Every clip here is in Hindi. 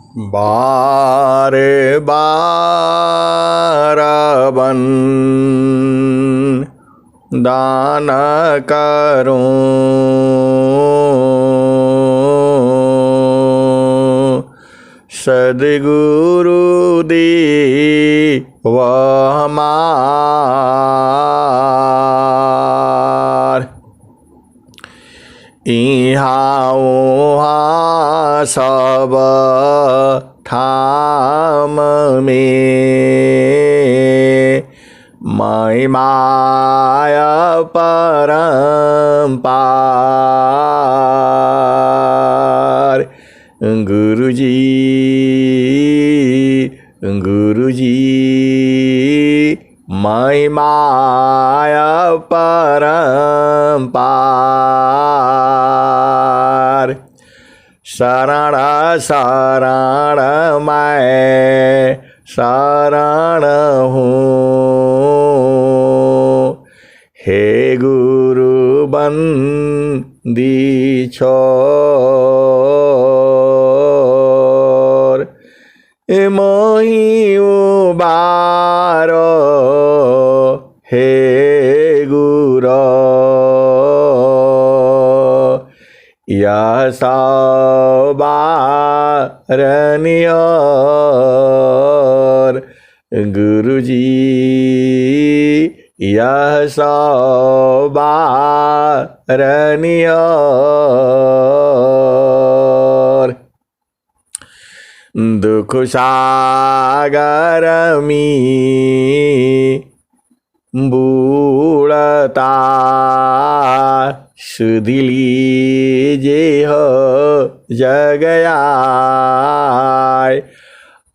बार बार बन दान करूं सद्गुरु दी वह हमार इहाँ उहाँ सब ठाम में महिमाया परम्पार गुरुजी गुरुजी महिमाया परम्पार शरण शरण मैं शरण हूँ हे गुरु बंदी छोर मोहि उबारो हे गुरु यह सवारनियर गुरुजी यह सवारनियर दुख सागर में बूढ़ता सुध लीजे हो जगयाय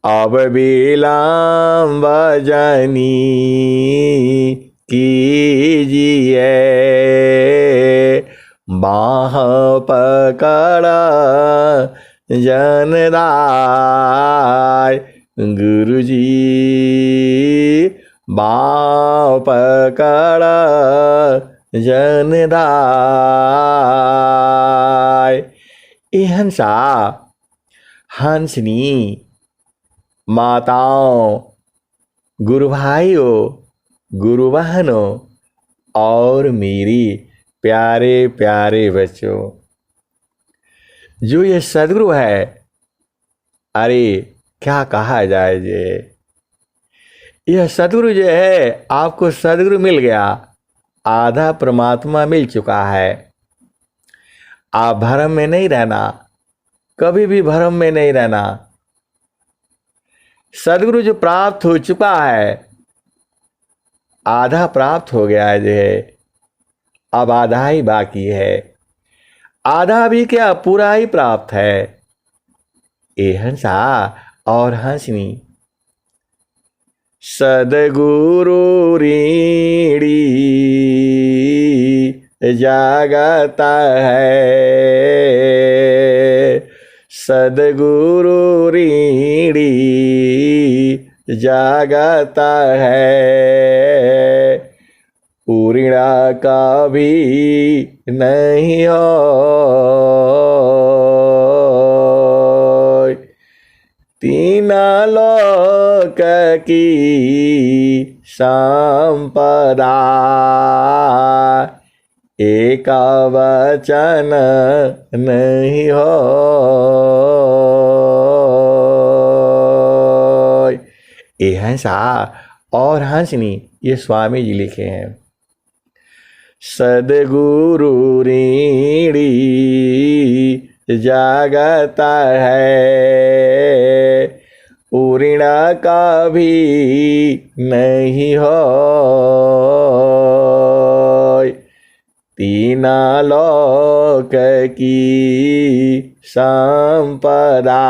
अब विलम्ब जनी कीजिए बाह पकड़ जनदाय गुरुजी बाह पकड़ जनदाय ए हंसा हंसनी माताओं गुरु भाइयों गुरु बहनों और मेरी प्यारे प्यारे बच्चों जो ये सद्गुरु है अरे क्या कहा जाए जे यह सद्गुरु जो है आपको सद्गुरु मिल गया आधा परमात्मा मिल चुका है आप भ्रम में नहीं रहना कभी भी भ्रम में नहीं रहना सद्गुरु जो प्राप्त हो चुका है आधा प्राप्त हो गया है जो है अब आधा ही बाकी है आधा भी क्या पूरा ही प्राप्त है ए हंसा और हंसनी सद्गुरु ऋणी जागता है सद्गुरु ऋणी जागता है ऋणा कभी नहीं हो तीन लोक की संपदा एक वचन नहीं हो ए हंसा और हंसनी ये स्वामी जी लिखे हैं सद्गुरु ऋणी जागता है ऋणा कभी नहीं हो तीन लोक की संपदा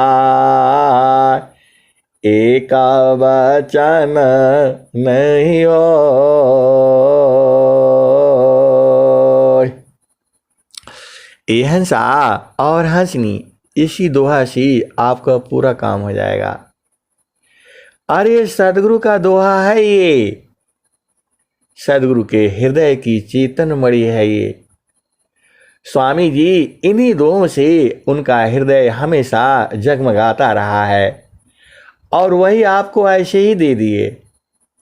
एक वचन नहीं हो ए हंसा और हंसनी इसी दोहा से आपका पूरा काम हो जाएगा अरे सद्गुरु का दोहा है ये सद्गुरु के हृदय की चेतन मणि है ये स्वामी जी, इन्हीं दोनों से उनका हृदय हमेशा जगमगाता रहा है और वही आपको ऐसे ही दे दिए।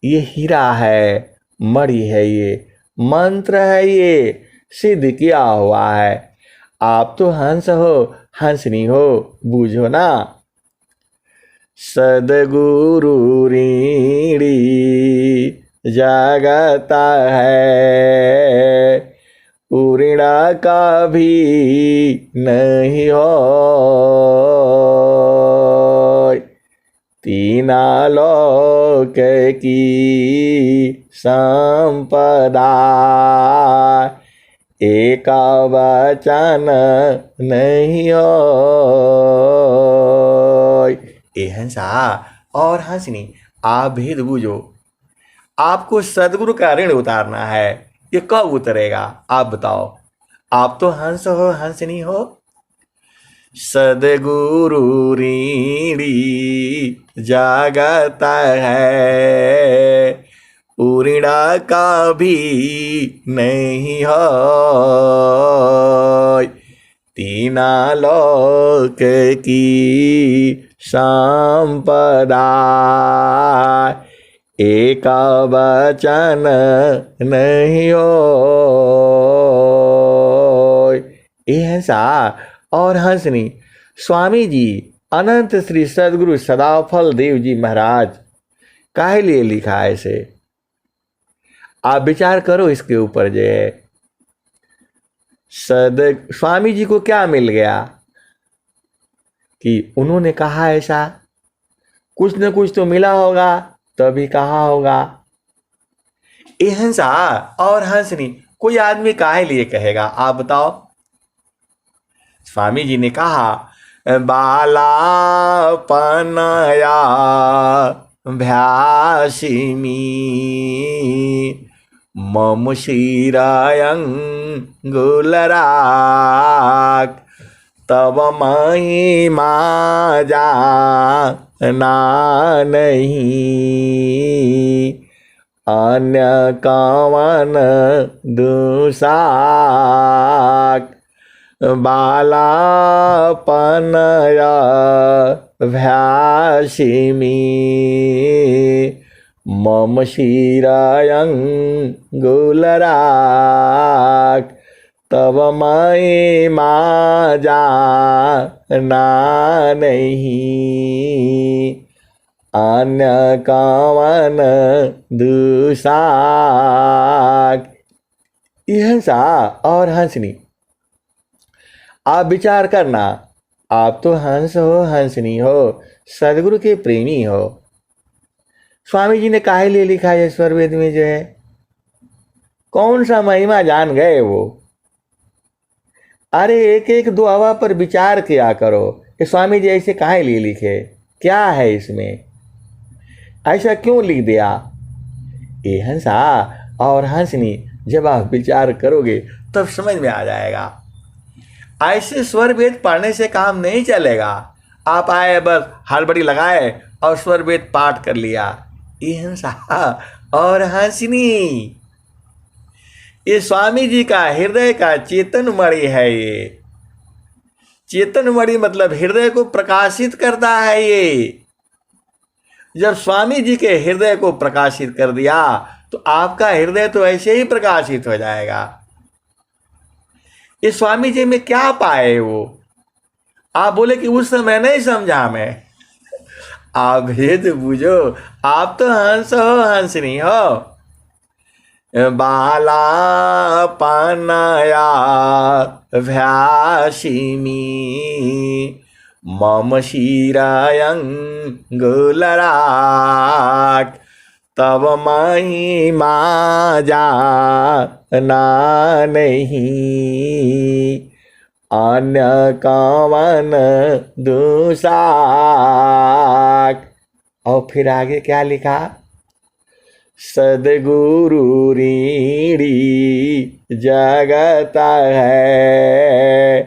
ये हीरा है, मणि है, ये मंत्र है, ये सिद्ध किया हुआ है। आप तो हंस हो, हंसनी हो, बूझो ना। सदगुरु ऋणी जागता है, ऋणा का भी नहीं हो। तीना लोक की संपदा, एक वचन नहीं हो। ए हंसा और हंसनी, आप भेद बूझो। आपको सदगुरु का ऋण उतारना है, ये कब उतरेगा आप बताओ। आप तो हंस हो, हंसनी हो। सदगुरु ऋणी जागता है, ऋणा का भी नहीं हो। तीना लोक की संपदा, एक वचन नहीं हो। ऐसा और हंसनी, स्वामी जी अनंत श्री सदगुरु सदाफल देव जी महाराज काहे लिए लिखा है इसे? आप विचार करो इसके ऊपर। जो है स्वामी जी को क्या मिल गया कि उन्होंने कहा ऐसा? कुछ न कुछ तो मिला होगा, तभी कहा होगा। ए हंसा और हंसनी, कोई आदमी काहे लिए कहेगा आप बताओ। स्वामी जी ने कहा, बाला पनया भ्यासिमी मम शिरायंगुलराक, तब महिमा जाना नहीं, अन्य कवन दुसाक। बालापनया भ्यासिमी मम शिरायंगुलराक, तब महिमा जाना नहीं, अन्य कवन दुसाक। हंसा और हंसनी, आप विचार करना। आप तो हंस हो, हंसनी हो, सदगुरु के प्रेमी हो। स्वामी जी ने काहे लिए लिखा है स्वर वेद में? जो है कौन सा महिमा जान गए वो? अरे एक एक दुआवा पर विचार किया करो कि स्वामी जी ऐसे काहे लिए लिखे, क्या है इसमें, ऐसा क्यों लिख दिया। ये हंसा और हंसनी, जब आप विचार करोगे तब समझ में आ जाएगा। ऐसे स्वर वेद पढ़ने से काम नहीं चलेगा। आप आए बस हड़बड़ी लगाए और स्वर वेद पाठ कर लिया। ये हंसा और हंसनी, ये स्वामी जी का हृदय का चेतन मणि है। ये चेतन मणि मतलब हृदय को प्रकाशित करता है। ये जब स्वामी जी के हृदय को प्रकाशित कर दिया तो आपका हृदय तो ऐसे ही प्रकाशित हो जाएगा। ये स्वामी जी में क्या पाए वो? आप बोले कि उस समय नहीं समझा मैं। आप भेद बूझो। आप तो हंस हो, हंसनी हो। बाला पनया भ्यासिमी मम शिरायंगुलराक, तब महिमा जाना नहीं, अन्य कवन दुसाक। और फिर आगे क्या लिखा? सदगुरु ऋणी जगता है,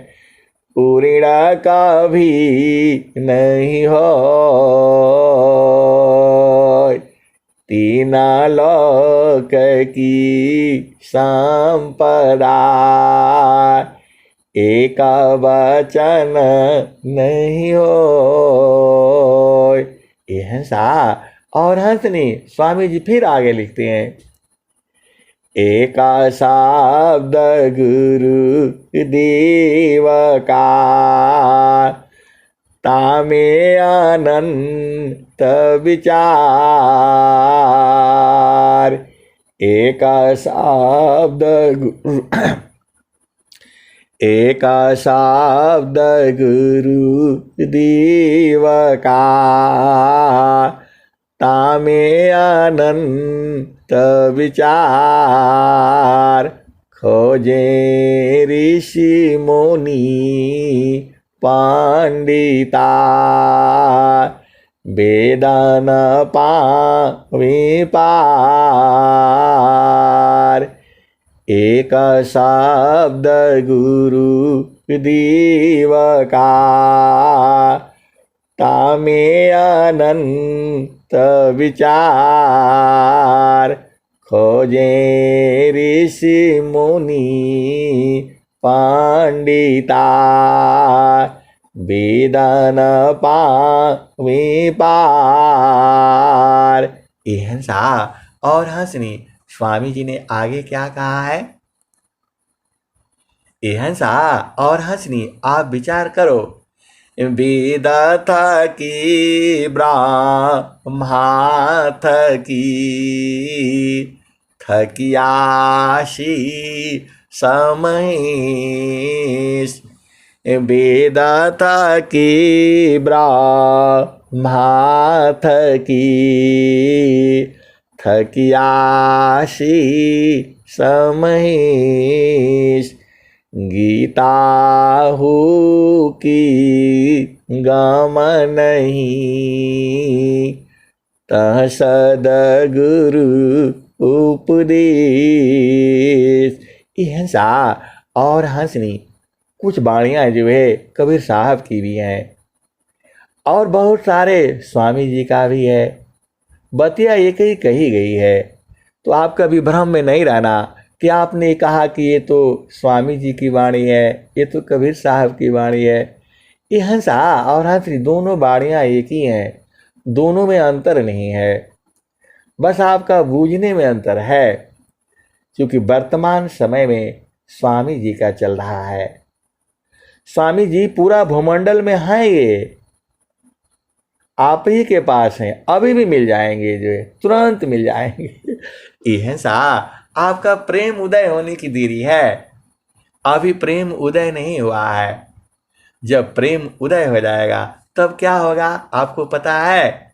ऋणा का भी नहीं हो। तीना लोक की संपदा, एका वचन नहीं हो। ये हंसा और हंसनी। स्वामी जी फिर आगे लिखते हैं, एका शब्द गुरु देव का, तामे अनंत विचार। एका शब्द गुरु एका शब्द गुरु देव का, तामे अनंत विचार। खोजे ऋषि मुनि पंडिता, वेदन पावे पार। एक शब्द गुरु देव का, तामे अनंत विचार। खोजे ऋषि मुनि पंडिता, वेदन पावे पार। ये हंसा और हंसनी। स्वामी जी ने आगे क्या कहा है? ये हंसा और हंसनी, आप विचार करो। वेद थकी ब्रह्मा थकी, थकियाशी समहेश। वेद थकी ब्रह्मा थकी, थकियाशी समहेश। गीता हो की गम नहीं, तह सदगुरु उपदेश। ये हंसा और हंसनी कुछ बाणियाँ जो है कबीर साहब की भी हैं और बहुत सारे स्वामी जी का भी है। बतिया एक ही कही गई है, तो आप कभी भ्रम में नहीं रहना कि आपने कहा कि ये तो स्वामी जी की वाणी है, ये तो कबीर साहब की वाणी है। ये हंसा और हंसनी दोनों वाणियाँ एक ही हैं, दोनों में अंतर नहीं है, बस आपका बूझने में अंतर है। क्योंकि वर्तमान समय में स्वामी जी का चल रहा है। स्वामी जी पूरा भूमंडल में हैं, ये आप ही के पास हैं, अभी भी मिल जाएंगे, जो है तुरंत मिल जाएंगे। ये हंसा आपका प्रेम उदय होने की देरी है, अभी प्रेम उदय नहीं हुआ है। जब प्रेम उदय हो जाएगा तब क्या होगा आपको पता है?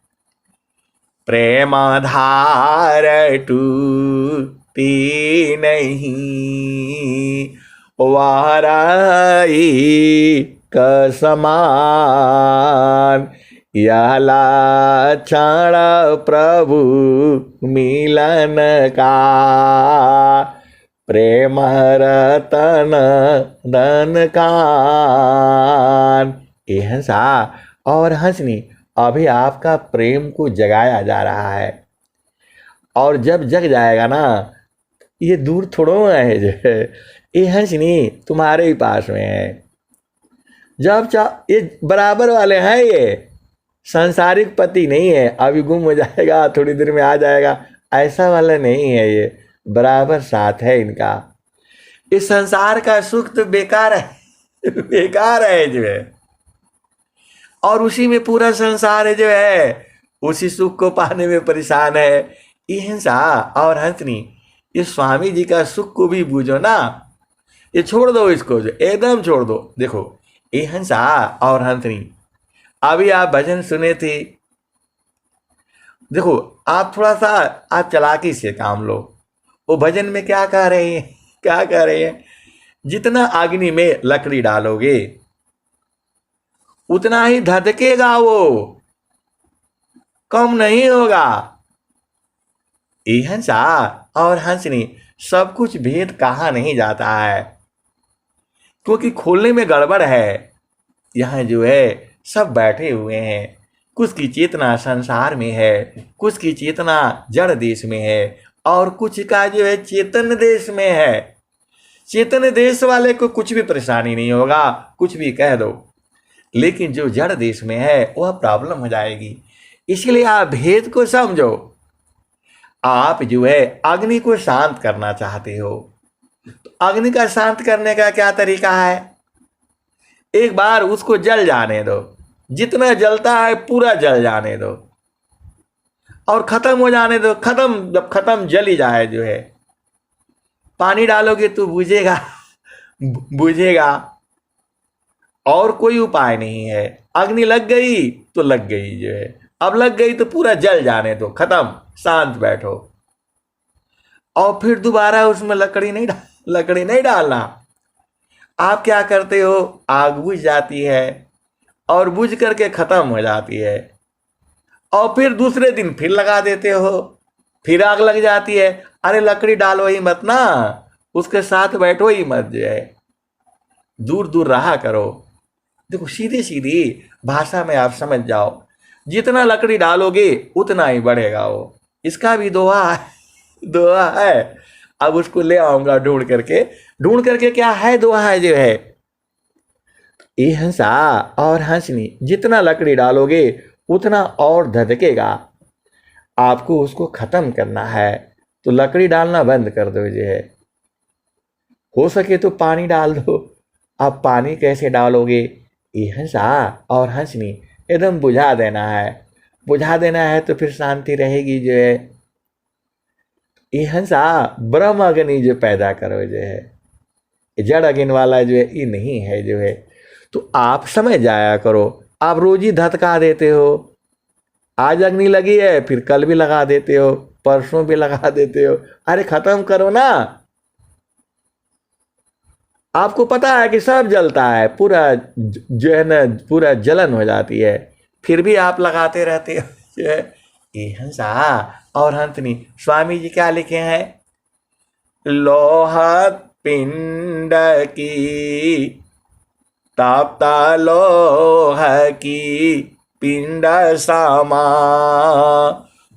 प्रेम धार टूटी नहीं, वाराई कसमान। यह लक्षण प्रभु मिलन का, प्रेम रतन धन कान। ये हंसा और हंसनी, अभी आपका प्रेम को जगाया जा रहा है, और जब जग जाएगा ना, ये दूर थोड़ो है जो है, ये हंसनी तुम्हारे ही पास में है। जब ये बराबर वाले हैं, ये सांसारिक पति नहीं है, अभी गुम हो जाएगा थोड़ी देर में आ जाएगा, ऐसा वाला नहीं है। ये बराबर साथ है इनका। इस संसार का सुख तो बेकार है, बेकार है जो है, और उसी में पूरा संसार है जो है, उसी सुख को पाने में परेशान है। ये हंसा और हंसनी, ये स्वामी जी का सुख को भी बूझो ना, ये छोड़ दो, इसको जो एकदम छोड़ दो। देखो ये हंसा और हंसनी, अभी आप भजन सुने थे, देखो आप थोड़ा सा आप चालाकी से काम लो। वो भजन में क्या कह रहे हैं, क्या कह रहे हैं? जितना अग्नि में लकड़ी डालोगे उतना ही धधकेगा, वो कम नहीं होगा। ये हंसा और हंसनी, सब कुछ भेद कहा नहीं जाता है, क्योंकि खोलने में गड़बड़ है। यहाँ जो है सब बैठे हुए हैं, कुछ की चेतना संसार में है, कुछ की चेतना जड़ देश में है, और कुछ का जो है चेतन देश में है। चेतन देश वाले को कुछ भी परेशानी नहीं होगा, कुछ भी कह दो। लेकिन जो जड़ देश में है वह प्रॉब्लम हो जाएगी। इसलिए आप भेद को समझो। आप जो है अग्नि को शांत करना चाहते हो, तो अग्नि का शांत करने का क्या तरीका है? एक बार उसको जल जाने दो, जितना जलता है पूरा जल जाने दो और खत्म हो जाने दो। खत्म, जब खत्म जल ही जाए जो है, पानी डालोगे तो बुझेगा बुझेगा, और कोई उपाय नहीं है। अग्नि लग गई तो लग गई जो है, अब लग गई तो पूरा जल जाने दो, खत्म, शांत बैठो। और फिर दोबारा उसमें लकड़ी नहीं डालना। आप क्या करते हो, आग बुझ जाती है और बुझ करके खत्म हो जाती है, और फिर दूसरे दिन फिर लगा देते हो, फिर आग लग जाती है। अरे लकड़ी डालो ही मत ना, उसके साथ बैठो ही मत जो है, दूर दूर रहा करो। देखो सीधी सीधी भाषा में आप समझ जाओ, जितना लकड़ी डालोगे उतना ही बढ़ेगा वो। इसका भी दोहा है। अब उसको ले आऊंगा ढूंढ करके क्या है दोहा है जो है, ये हंसा और हंसनी, जितना लकड़ी डालोगे उतना और धधकेगा। आपको उसको खत्म करना है तो लकड़ी डालना बंद कर दो जो है। हो सके तो पानी डाल दो। अब पानी कैसे डालोगे? ये हंसा और हंसनी एकदम बुझा देना है। बुझा देना है तो फिर शांति रहेगी जो है। ये हंसा ब्रह्म अग्नि जो पैदा करो जो है, जड़ अग्नि वाला जो है ये नहीं है जो है। तो आप समझ जाया करो। आप रोज ही धतका देते हो, आज अग्नि लगी है फिर कल भी लगा देते हो, परसों भी लगा देते हो। अरे खत्म करो ना। आपको पता है कि सब जलता है, पूरा जो है ना पूरा जलन हो जाती है, फिर भी आप लगाते रहते हो जो है। ये हंसा और हंसनी, स्वामी जी क्या लिखे हैं? लोहा पिंड की ताप्ता लोह की पिंड सामा,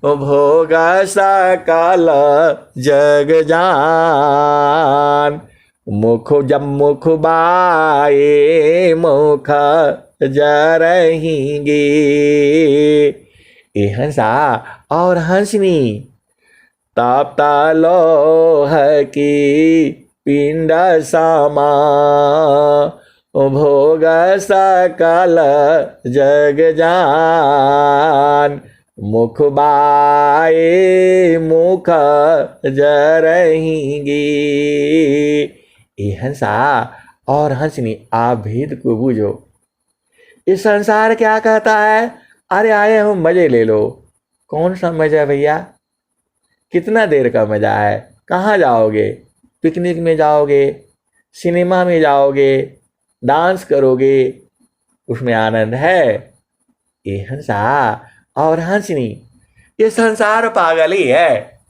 भोग सकल जग जान, मुख बाए मुख जरहेंगे। ये हंसा और हंसनी, ताप्ता लोह की पिंड सामा, भोग सकल जग जान, मुख बाए मुख जरहेंगे। ये हंसा और हंसनी, आप भेद को बूझो। इस संसार क्या कहता है? अरे आए हो मजे ले लो। कौन सा मजा भैया? कितना देर का मजा है? कहाँ जाओगे? पिकनिक में जाओगे, सिनेमा में जाओगे, डांस करोगे, उसमें आनंद है? ये हंसा और हंसनी, ये संसार पागल ही है।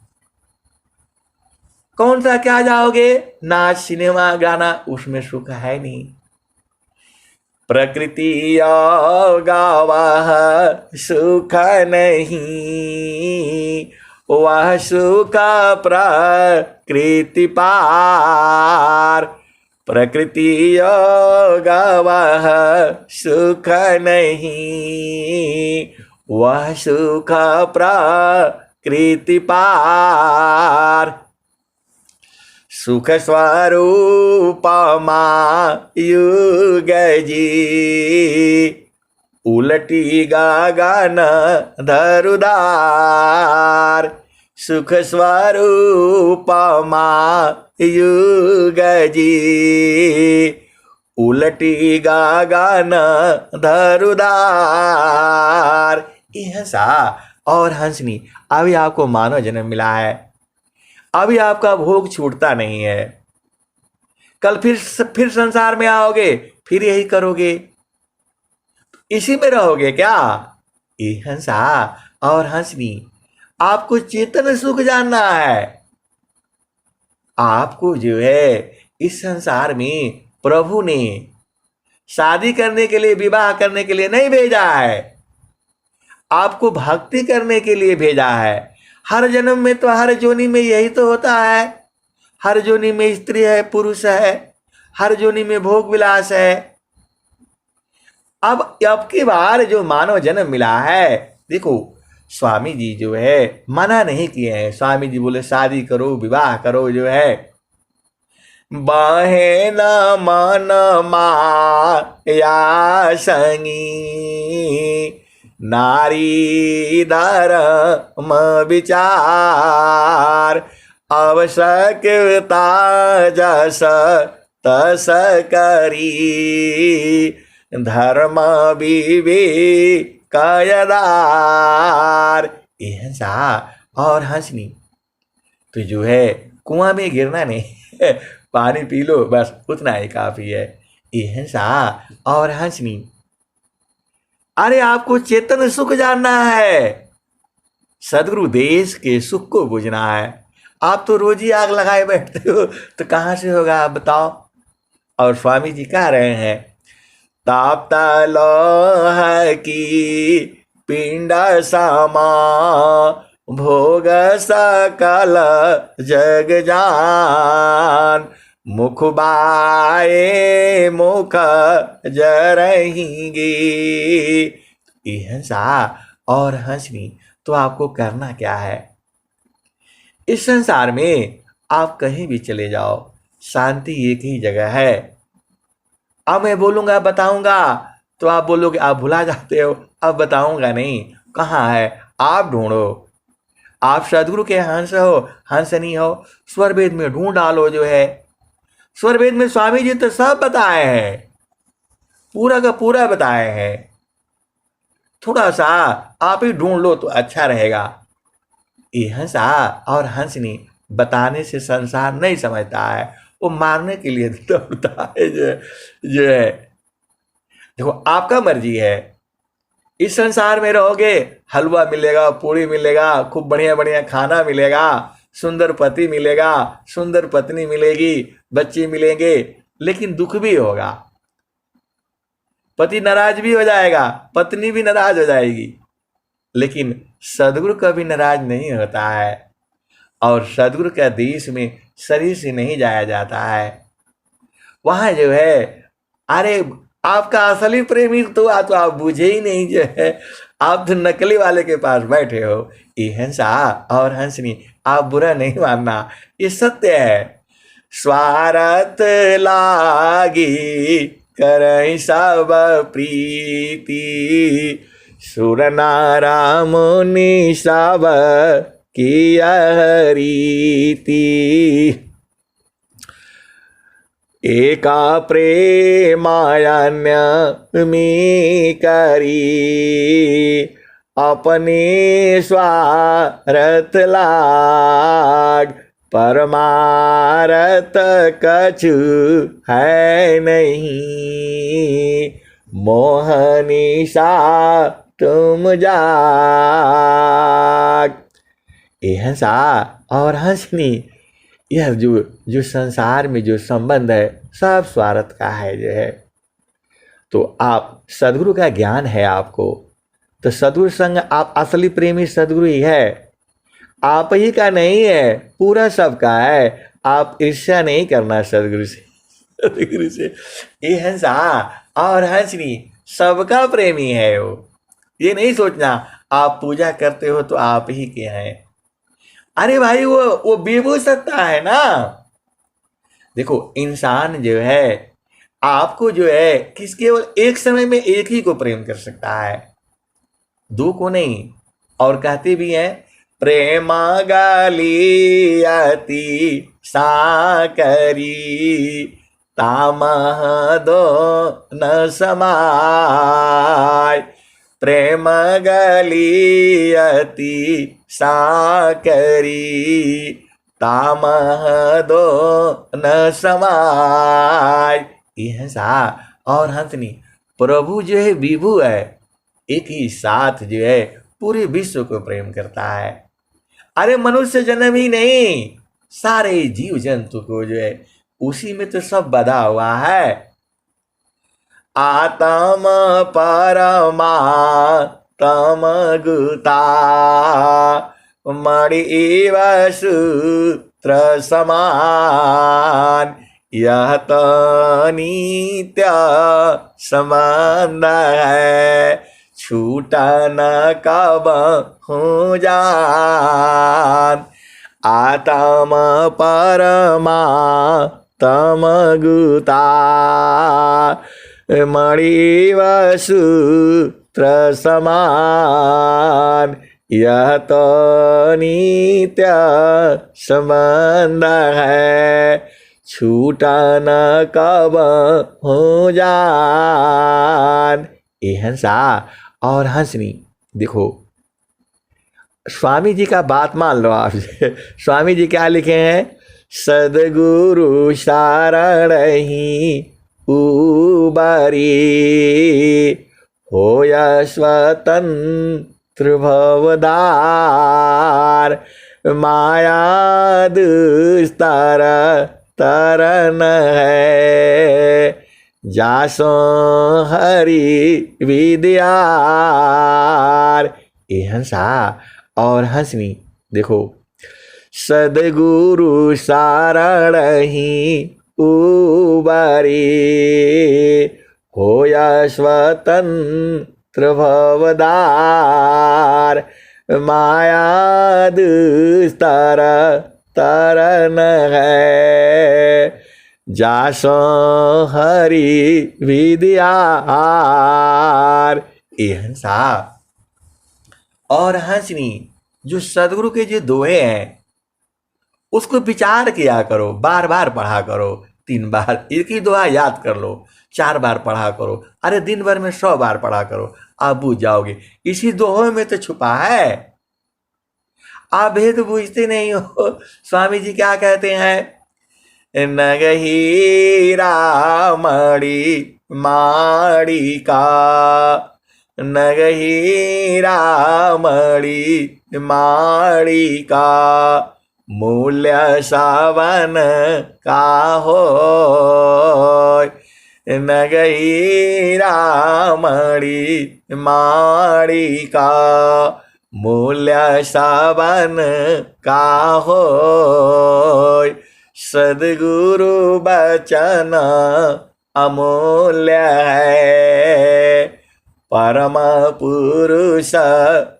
कौन सा क्या जाओगे? नाच सिनेमा गाना, उसमें सुख है नहीं। प्रकृति गावाह सुख नहीं, वह सुख प्रकृति पार। प्रकृति गावाह सुख नहीं, वह सुख प्रकृति पार। सुख स्वरूप युग जी, उलटी गगन धरुदार। सुख स्वरूप युग जी, उलटी गगन धरुदार। ये हंसा और हंसनी, अभी आपको मानव जन्म मिला है, अभी आपका भोग छूटता नहीं है। कल फिर संसार में आओगे, फिर यही करोगे, इसी में रहोगे क्या? ये हंसा और हंसनी, आपको चेतन सुख जानना है। आपको जो है इस संसार में प्रभु ने शादी करने के लिए, विवाह करने के लिए नहीं भेजा है, आपको भक्ति करने के लिए भेजा है। हर जन्म में तो, हर जोनी में यही तो होता है। हर योनि में स्त्री है, पुरुष है, हर योनि में भोग विलास है। अब की बार जो मानव जन्म मिला है, देखो स्वामी जी जो है मना नहीं किए हैं। स्वामी जी बोले शादी करो, विवाह करो, जो है बाहे न मन माया संगी, नारी धर्म विचार, आवश्यकता जस तस करी, धर्म विवेक यदार। हिंसा और हंसनी तो जो है कुआं में गिरना नहीं पानी पी लो बस, उतना ही काफी है। हिंसा और हंसनी, अरे आपको चेतन सुख जानना है, सदगुरु देश के सुख को बुझना है। आप तो रोज ही आग लगाए बैठते हो, तो कहां से होगा आप बताओ। और स्वामी जी कह रहे हैं, ताप्ता लोह की पिंड समा, भोग सकल जग जान, मुख बाए मुख जरहेंगे। हिंसा और हंसनी तो आपको करना क्या है। इस संसार में आप कहीं भी चले जाओ, शांति एक ही जगह है। अब मैं बोलूंगा बताऊंगा तो आप बोलोगे आप भुला जाते हो, अब बताऊंगा नहीं, कहाँ है आप ढूंढो। आप सदगुरु के हंस हो, हंसनी हो, स्वर वेद में ढूंढ डालो। जो है स्वर वेद में स्वामी जी तो सब बताए हैं, पूरा का पूरा बताए हैं। थोड़ा सा आप ही ढूंढ लो तो अच्छा रहेगा। ये हंसा और हंसनी बताने से संसार नहीं समझता है, वो मारने के लिए दौड़ता है। जो है देखो आपका मर्जी है। इस संसार में रहोगे, हलवा मिलेगा, पूरी मिलेगा, खूब बढ़िया बढ़िया खाना मिलेगा, सुंदर पति मिलेगा, सुंदर पत्नी मिलेगी, बच्चे मिलेंगे, लेकिन दुख भी होगा। पति नाराज भी हो जाएगा, पत्नी भी नाराज हो जाएगी, लेकिन सदगुरु कभी नाराज नहीं होता है। और सदगुरु के देश में शरीर से नहीं जाया जाता है। वहां जो है, अरे आपका असली प्रेमी तो आप बुझे ही नहीं। जो है आप तो नकली वाले के पास बैठे हो। ये हंसा और हंसनी आप बुरा नहीं मानना, ये सत्य है। स्वार्थ लागी करहि सब प्रीति, सुर नारा मुनि सब की रीति, एका प्रेमायन्य में करी, अपने स्वार्थ लाग, परमारथ कछु है नहीं, मोहनिशा तुम जाग। ये हंसा और हंसनी, यह जो संसार में जो संबंध है सब स्वार्थ का है। जो है तो आप सदगुरु का ज्ञान है आपको, तो सदगुरु संग आप असली प्रेमी सदगुरु ही है, आप ही का नहीं है, पूरा सबका है। आप ईर्ष्या नहीं करना सदगुरु से। सदगुरु से ये हंसा और हंसनी सबका प्रेमी है वो। ये नहीं सोचना आप पूजा करते हो तो आप ही के हैं। अरे भाई वो विभू सत्ता है ना। देखो इंसान जो है आपको जो है किस केवल एक समय में एक ही को प्रेम कर सकता है, दो को नहीं। और कहते भी हैं, प्रेमा गलियति साकरी, तामह दो न समाय, प्रेम गलियति साकरी, तामह दो न समाय। हंसा और हंसनी प्रभु जो है विभु है, एक ही साथ जो है पूरे विश्व को प्रेम करता है। अरे मनुष्य जन्म ही नहीं, सारे जीव जंतु को जो है उसी में तो सब बधा हुआ है। आत्म परमा तम गुता, मणि वसु समान, यह तो नित्य संबंध है, छूटा न कब हो जान। आत्म परमा तम गुता, मणिवसूत्र समान, यह तो नित्य संबंध है, छूटा न कब हो जान। ये हंसा और हंसनी। देखो स्वामी जी का बात मान लो आप। स्वामी जी क्या लिखे हैं? सदगुरु शरण ही उबारी, होया स्वतंत्र भवदार, माया दुस्तर तरन है, जासो हरि विद्यार। ये हंसा और हंसनी। देखो सदगुरु शरण ही उबारी, होया स्वतंत्र भवदार, माया दुस्तर तरन है, जासो हरि विद्यार। ये हंसा और हंसनी। जो सदगुरु के जो दोहे हैं उसको विचार किया करो, बार बार पढ़ा करो। 3 बार एक ही दोहा याद कर लो, 4 बार पढ़ा करो, अरे दिन भर में 100 बार पढ़ा करो, आप बूझ जाओगे। इसी दोहे में तो छुपा है। आप भेद बूझते नहीं हो। स्वामी जी क्या कहते हैं? नगहीरा मणि माणिका, नगहीरा मणि माणिका, मूल्य सावन का होय, नगहीरा मणि माणिका, मूल्य सावन का होय, सदगुरु बचन अमूल्य है, परम पुरुष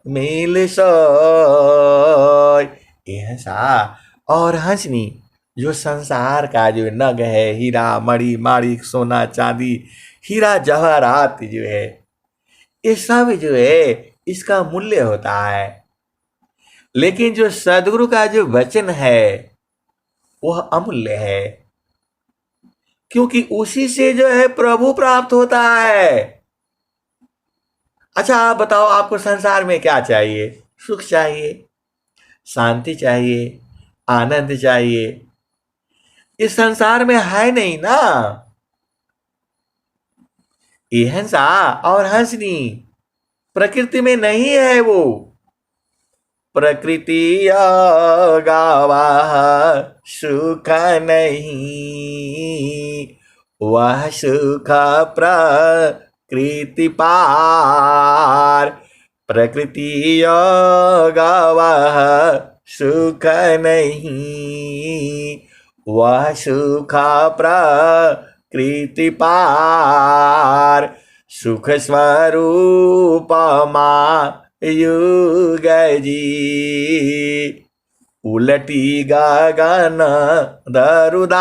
मिल सोय। ये हंसा और हंसनी। जो संसार का जो नग है, हीरा मणि माणिक सोना चांदी, हीरा जवाहरात जो है, ये सब जो है इसका मूल्य होता है। लेकिन जो सदगुरु का जो वचन है वह अमूल्य है, क्योंकि उसी से जो है प्रभु प्राप्त होता है। अच्छा आप बताओ, आपको संसार में क्या चाहिए? सुख चाहिए, शांति चाहिए, आनंद चाहिए। इस संसार में है नहीं ना। ये हंसा और हंसनी प्रकृति में नहीं है। वो प्रकृति गावा सुख नहीं, वह सुख प्रकृति पार, प्रकृति गावा सुख नहीं, वह सुख प्रकृति पार, सुख स्वरूप माँ युग जी, उलटी गगन दरुदार।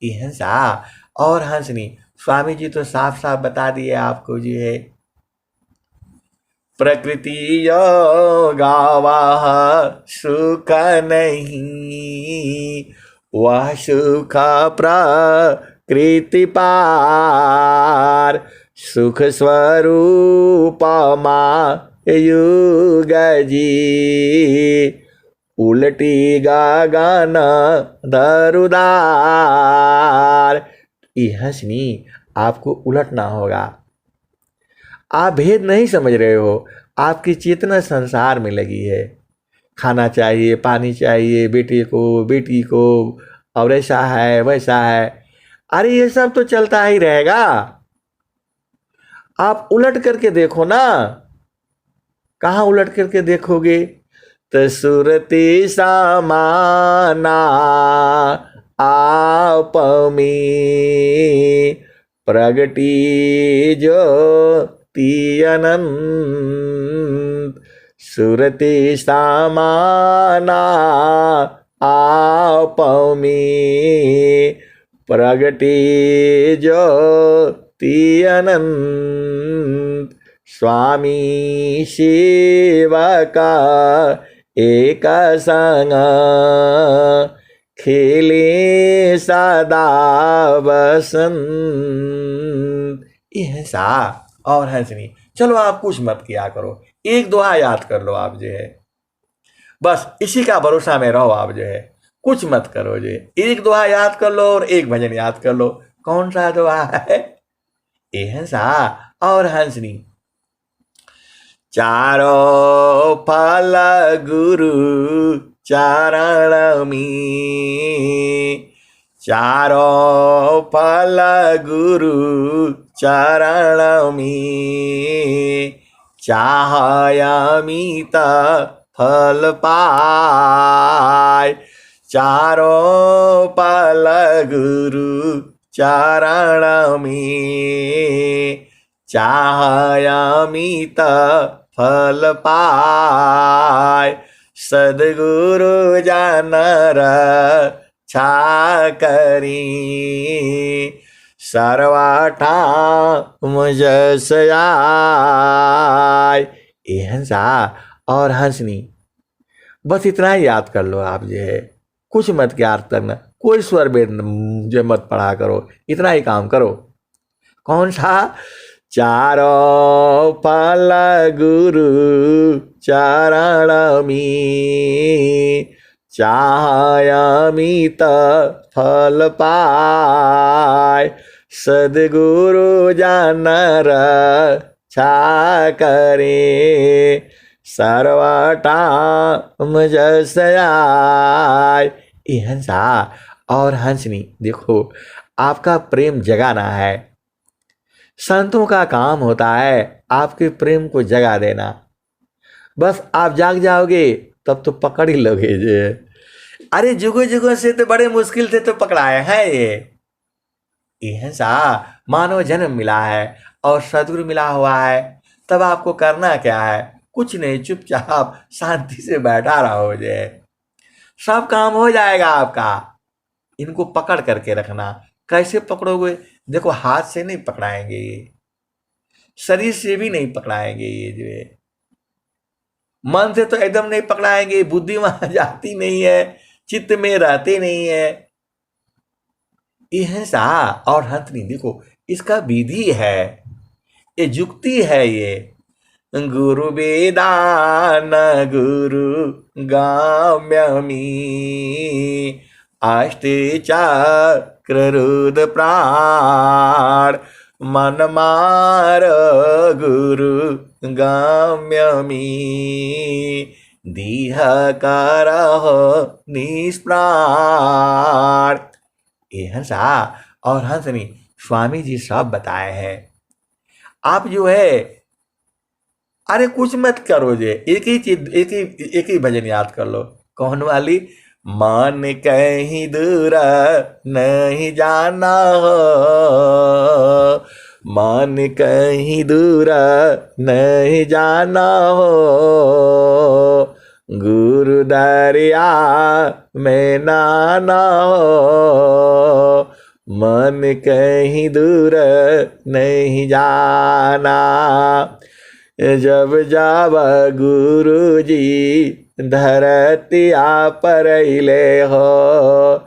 ये हंसा और हंसनी। स्वामी जी तो साफ साफ बता दिए आपको जी है। प्रकृति गावा सुख नहीं, वह सुख प्रकृति पार, सुख स्वरूप माँ युग जी, उलटी गगन दरुदार। ये हंसनी आपको उलटना होगा। आप भेद नहीं समझ रहे हो। आपकी चेतना संसार में लगी है। खाना चाहिए, पानी चाहिए, बेटे को, बेटी को, और ऐसा है वैसा है। अरे ये सब तो चलता ही रहेगा। आप उलट करके देखो ना। कहाँ उलट करके देखोगे? सुरति समाना आप में प्रगटी ज्योति अनंत सुरति समाना आप में प्रगटी ज्योति अनंत स्वामी शिवा का एक संग खेले सदा बसंत। यह सा और हंसनी। चलो आप कुछ मत किया करो, एक दुआ याद कर लो आप जो है, बस इसी का भरोसा में रहो आप जो है, कुछ मत करो जो एक दुआ याद कर लो और एक भजन याद कर लो। कौन सा दुआ है? यह सा और हंसनी। चारों फल गुरु चरण में, चारों फल गुरु चरण में, चाहयामित फल पाय। चारों फल गुरु चरण में, चाहयामित फल पाय। सद्गुरु जानर छा करी, सर्वाठा मुझस आय। ये हंसा और हंसनी। बस इतना ही याद कर लो आप जो है, कुछ मत याद करना, कोई स्वर वेद जो मत पढ़ा करो, इतना ही काम करो। कौन सा? चारों फल गुरु चरण में, चाहयामित फल पाय। सद्गुरु जानर छा करे, सर्वटा मुझस आय। ये हंसा और हंसनी। देखो आपका प्रेम जगाना है, संतों का काम होता है आपके प्रेम को जगा देना। बस आप जाग जाओगे तब तो पकड़ ही लोगे जे। अरे जुगों जुगों से तो बड़े मुश्किल से तो पकड़ाए हैं ये है सा। मानव जन्म मिला है और सदगुरु मिला हुआ है, तब आपको करना क्या है? कुछ नहीं, चुपचाप शांति से बैठा रहो जे, सब काम हो जाएगा आपका। इनको पकड़ करके रखना। कैसे पकड़ोगे? देखो हाथ से नहीं पकड़ाएंगे ये, शरीर से भी नहीं पकड़ाएंगे ये जो है, मन से तो एकदम नहीं पकड़ाएंगे, बुद्धि वहां जाती नहीं है, चित्त में रहते नहीं है। ये है सा और हंसनी। देखो इसका विधि है, ये जुक्ति है ये। गुरु वेदान गुरु गाम्यमी, आष्टे चक्र रुद प्राण, मन मार गुरु गाम्यमी, दीह करह निष्प्राण। ये हंसा और हंसनी स्वामी जी सब बताए हैं। आप जो है अरे कुछ मत करो जे, एक ही चीज एक ही भजन याद कर लो। कौन वाली? मन कहीं दूर नहीं जाना हो, मन कहीं दूर नहीं जाना हो, गुरु दरिया में नाना हो, मन कहीं दूर नहीं जाना। जब जाब गुरु जी धरतिया पर ले हो,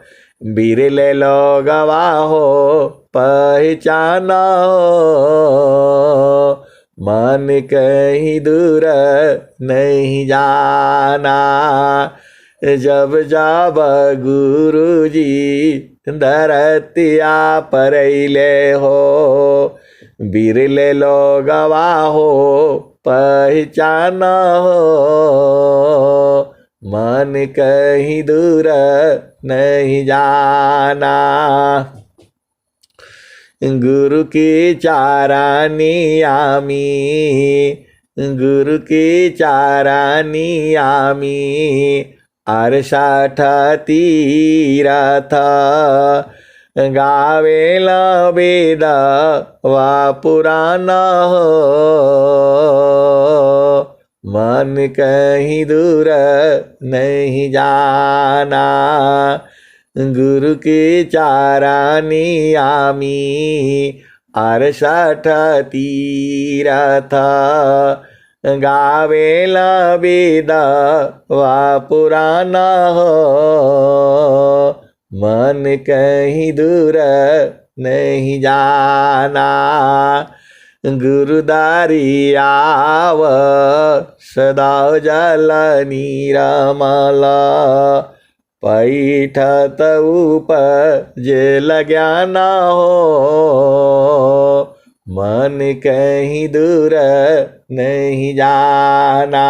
बिरले लोगवा हो पहचाना हो, मन कहीं दूर नहीं जाना। जब जाब गुरु जी धरतिया पर ले हो, बिरले लोगवा हो पहचाना हो, मन कहीं दूर नहीं जाना। गुरु की चारानिया में गुरु की चारानी आमी आरसाठ तीरथ गावेला वेद वा पुराण हो मन कहीं दूर नहीं जाना गुरु की चारानी आमी आरसाठ तीरथ गावेला वेद वा पुराण हो मन कहीं दूर नहीं जाना गुरुदारी आव सदा जल नीरमल पैठत उपजेल ज्ञान हो मन कहीं दूर नहीं जाना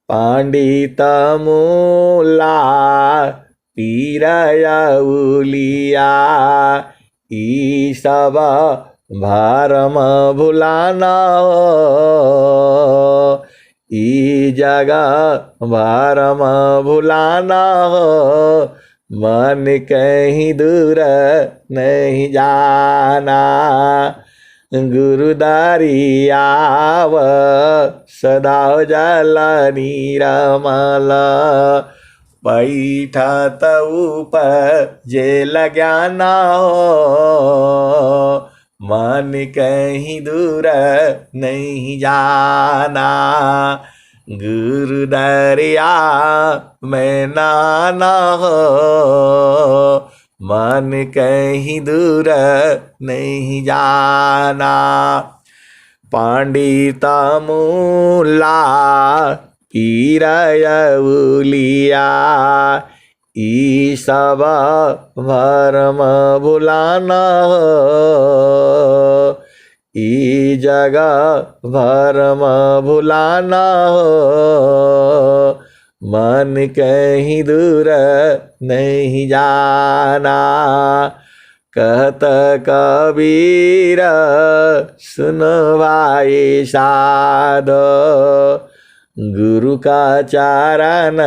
पंडित मूला पीरया उलिया ई सब भरम भुलाना हो ई जगह भरम भुलाना हो मन कहीं दूर नहीं जाना गुरुदारी आव सदा जल नीरमल पैठत उपजेल ज्ञान हो मन कहीं दूर नहीं जाना गुरु दरिया में नाना हो मन कहीं दूर नहीं जाना पंडित मूला पीरया उलिया ई सब भरम भुलाना हो ई जगह भरम भुलाना हो मन कहीं दूर नहीं जाना कहत कबीर सुन भाई साधो गुरु का चारण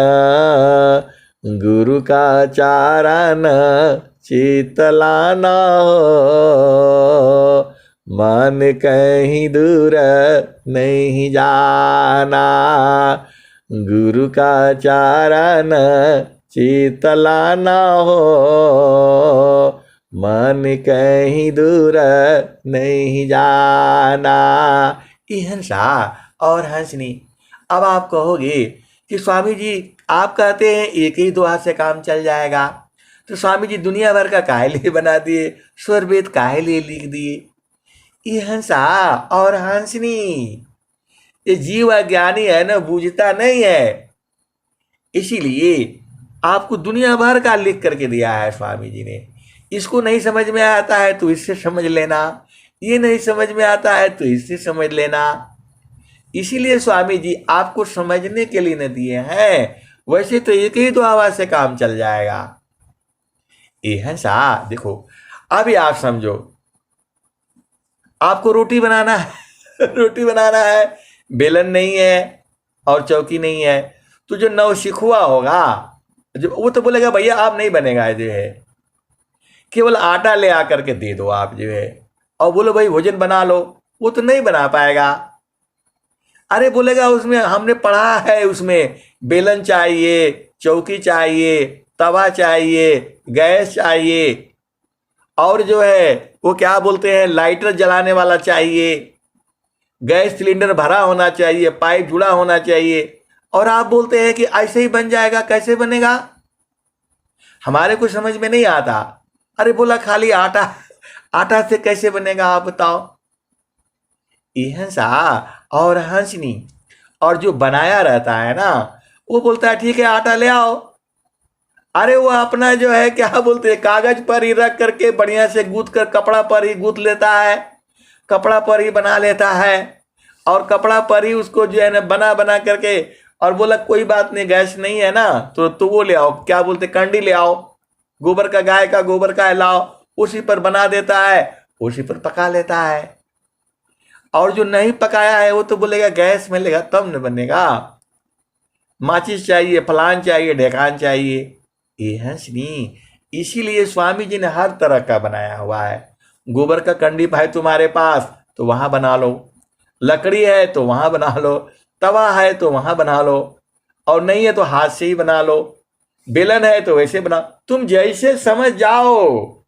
चितलाना हो मन कहीं दूर नहीं जाना गुरु का चारण चितलाना हो मन कहीं दूर नहीं जाना। हंसा और हंसनी। अब आप कहोगे कि स्वामी जी आप कहते हैं एक ही दुआ से काम चल जाएगा, तो स्वामी जी दुनिया भर का काहे लिए बना दिए, स्वर वेद काहे लिए लिख दिए। ये हंसा और हंसनी, ये जीव अज्ञानी है ना, बूझता नहीं है, इसीलिए आपको दुनिया भर का लिख करके दिया है स्वामी जी ने। इसको नहीं समझ में आता है तो इससे समझ लेना, ये नहीं समझ में आता है तो इससे समझ लेना। इसीलिए स्वामी जी आपको समझने के लिए न दिए हैं, वैसे तो एक ही दुआ से काम चल जाएगा। ये हंसा देखो, अभी आप समझो, आपको रोटी बनाना है रोटी बनाना है, बेलन नहीं है और चौकी नहीं है, तो जो नौसिखुआ होगा जो वो तो बोलेगा भैया आप नहीं बनेगा, जो है केवल आटा ले आकर के दे दो आप, जो है, और बोलो भाई भोजन बना लो, वो तो नहीं बना पाएगा। अरे बोलेगा उसमें हमने पढ़ा है, उसमें बेलन चाहिए, चौकी चाहिए, तवा चाहिए, गैस चाहिए, और जो है वो क्या बोलते हैं लाइटर जलाने वाला चाहिए, गैस सिलेंडर भरा होना चाहिए, पाइप जुड़ा होना चाहिए, और आप बोलते हैं कि ऐसे ही बन जाएगा। कैसे बनेगा, हमारे को समझ में नहीं आता। अरे बोला खाली आटा से कैसे बनेगा आप बताओ। हंसा और हंसनी, और जो बनाया रहता है ना वो बोलता है ठीक है आटा ले आओ। अरे वो अपना जो है क्या बोलते हैं कागज पर ही रख करके बढ़िया से गूंथ कर कपड़ा पर ही गूंथ लेता है, कपड़ा पर ही बना लेता है, और कपड़ा पर ही उसको जो है ना बना बना करके, और बोला कोई बात नहीं गैस नहीं है ना तो वो ले आओ, क्या बोलते कंडी ले आओ, गोबर का गाय का गोबर का लाओ, उसी पर बना देता है, उसी पर पका लेता है। और जो नहीं पकाया है वो तो बोलेगा गैस मिलेगा तब न बनेगा, माचिस चाहिए, फलान चाहिए, ढेकान चाहिए। ये है नहीं। इसीलिए स्वामी जी ने हर तरह का बनाया हुआ है। गोबर का कंडीप है तुम्हारे पास तो वहां बना लो, लकड़ी है तो वहां बना लो, तवा है तो वहां बना लो, और नहीं है तो हाथ से ही बना लो, बेलन है तो वैसे बना, तुम जैसे समझ जाओ।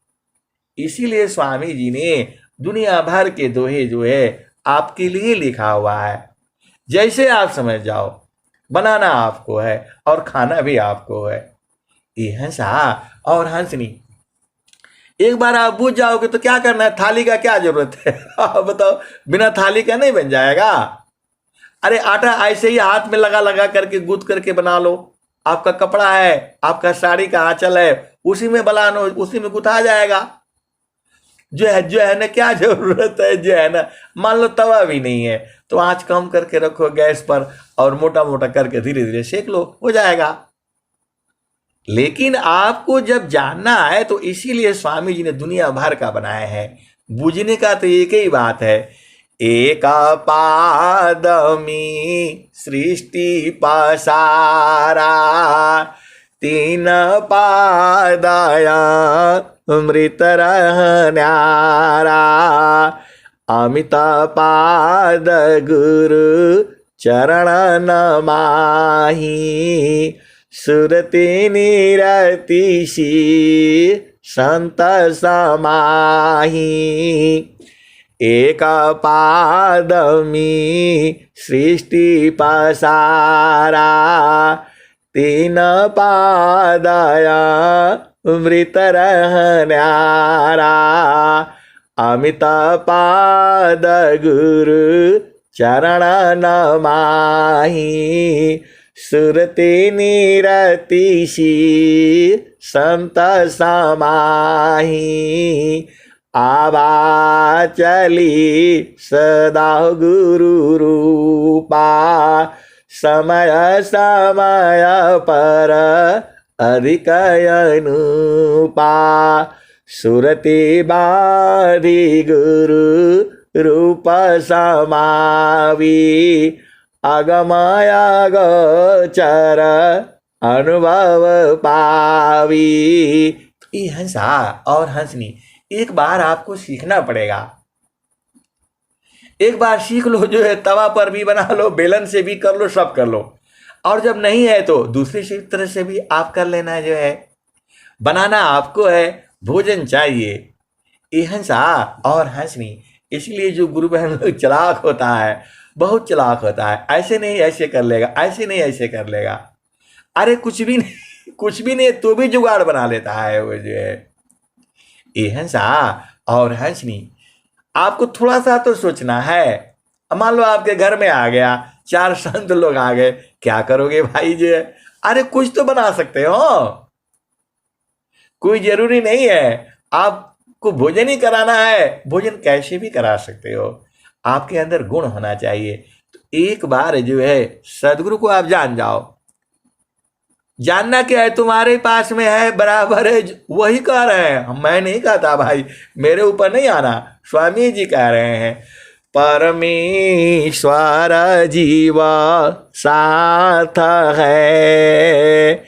इसीलिए स्वामी जी ने दुनिया भर के दोहे जो है आपके लिए लिखा हुआ है। जैसे आप समझ जाओ, बनाना आपको है और खाना भी आपको है। ये हंसा और हंसनी। एक बार आप बुझ जाओगे तो क्या करना है, थाली का क्या जरूरत है आप बताओ, बिना थाली का नहीं बन जाएगा। अरे आटा ऐसे ही हाथ में लगा लगा करके गूंथ करके बना लो। आपका कपड़ा है, आपका साड़ी का आंचल है, उसी में बना लो, उसी में गुथा जाएगा। जो है ना, क्या जरूरत है, जो है ना। मान लो तवा भी नहीं है तो आंच कम करके रखो गैस पर और मोटा मोटा करके धीरे धीरे सेक लो, हो जाएगा। लेकिन आपको जब जानना है तो इसीलिए स्वामी जी ने दुनिया भर का बनाया है। बूझने का तो एक ही बात है, एक पादमी सृष्टि पसारा, तीन पादया मृत रहन्यारा, अमित पाद गुरु चरण नमाहि, सुरति निरतिशी संत समाहि, एक पादमी सृष्टि पसारा, तीन पादया मृत रहन्यारा, अमित पाद गुरु चरण नमाहि, सुरति निरतिशी संत समाहि, आवा चली सदा गुरु रूपा, समय समय पर अधिक अनुपा, सुरति बाधि गुरु रूप समावी, अगमय गोचर अनुभव पावी। ये हंसा और हंसनी एक बार आपको सीखना पड़ेगा। एक बार सीख लो, जो है तवा पर भी बना लो, बेलन से भी कर लो, सब कर लो। और जब नहीं है तो दूसरी तरह से भी आप कर लेना। जो है बनाना आपको है, भोजन चाहिए। ये हंसा और हंसनी। इसलिए जो गुरु बहन लोग चालाक होता है, बहुत चालाक होता है, ऐसे नहीं ऐसे कर लेगा, ऐसे नहीं ऐसे कर लेगा। अरे कुछ भी नहीं, कुछ भी नहीं तो भी जुगाड़ बना लेता है वो। जो है ये हंसा और हंसनी। आपको थोड़ा सा तो सोचना है। मान लो आपके घर में आ गया, 4 संत लोग आ गए, क्या करोगे भाई? जो है अरे कुछ तो बना सकते हो, कोई जरूरी नहीं है आपको भोजन ही कराना है, भोजन कैसे भी करा सकते हो। आपके अंदर गुण होना चाहिए। तो एक बार जो है सदगुरु को आप जान जाओ। जानना क्या है, तुम्हारे पास में है, बराबर है, वही कह रहे हैं। मैं नहीं कहता भाई, मेरे ऊपर नहीं आना, स्वामी जी कह रहे हैं। परमेश्वर जीवा साथ है,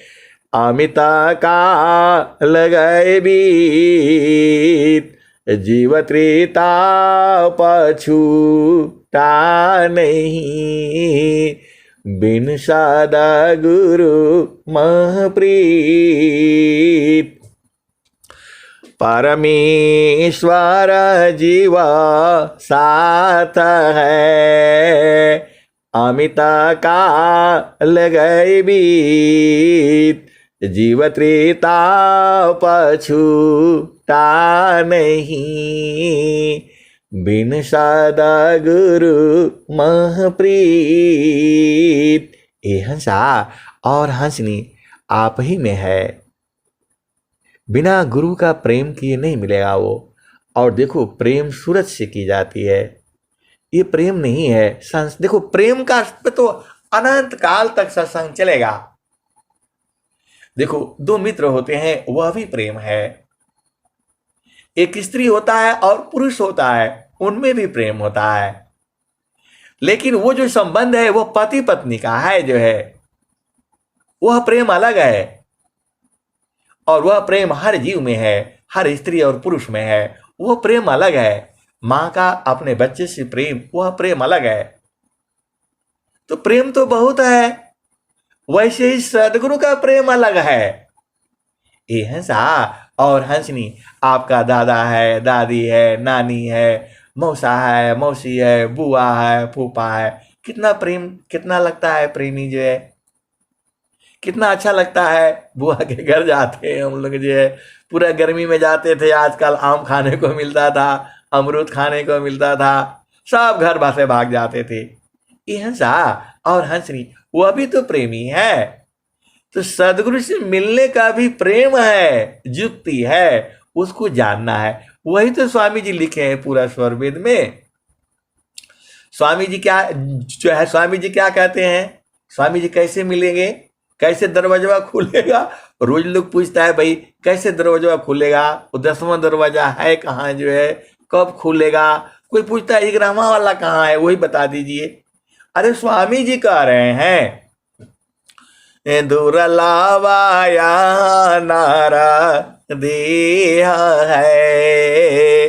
अमित काल गए बीत, जीव त्रेता पछूटा नहीं, बिन सदा गुरु महप्रीत। परमेश्वर जीवा साथ है, अमित काल गए बीत, जीव त्रेता पछूटा नहीं, बिन सदा गुरु महप्रीत। ये हंसा और हंसनी आप ही में है। बिना गुरु का प्रेम किए नहीं मिलेगा वो। और देखो प्रेम सूरज से की जाती है, ये प्रेम नहीं है। देखो प्रेम का तो अनंत काल तक सत्संग चलेगा। देखो 2 मित्र होते हैं, वह भी प्रेम है। एक स्त्री होता है और पुरुष होता है, उनमें भी प्रेम होता है। लेकिन वो जो संबंध है वो पति पत्नी का है, जो है वह प्रेम अलग है, और वह प्रेम हर जीव में है, हर स्त्री और पुरुष में है, वह प्रेम अलग है। माँ का अपने बच्चे से प्रेम, वह प्रेम अलग है। तो प्रेम तो बहुत है, वैसे ही सदगुरु का प्रेम अलग है। ये हंसा और हंसनी, आपका दादा है, दादी है, नानी है, मौसा है, मौसी है, बुआ है, फूफा है, कितना प्रेम, कितना लगता है प्रेमी जो है, कितना अच्छा लगता है। बुआ के घर जाते हैं हम लोग जो है, पूरा गर्मी में जाते थे, आजकल आम खाने को मिलता था, अमरूद खाने को मिलता था, सब घर से भाग जाते थे। ये हंसा और हंसनी, वह भी तो प्रेमी है। तो सदगुरु से मिलने का भी प्रेम है, युक्ति है, उसको जानना है। वही तो स्वामी जी लिखे हैं पूरा स्वर वेद में। स्वामी जी क्या जो है, स्वामी जी क्या कहते हैं, स्वामी जी कैसे मिलेंगे, कैसे दरवाजा खुलेगा। रोज लोग पूछता है भाई कैसे दरवाजा खुलेगा, वो 10वां दरवाजा है कहाँ, जो है कब खुलेगा। कोई पूछता है 11वां वाला कहाँ है, वही बता दीजिए। अरे स्वामी जी कह रहे हैं, दुर्लभाया नारा देह है,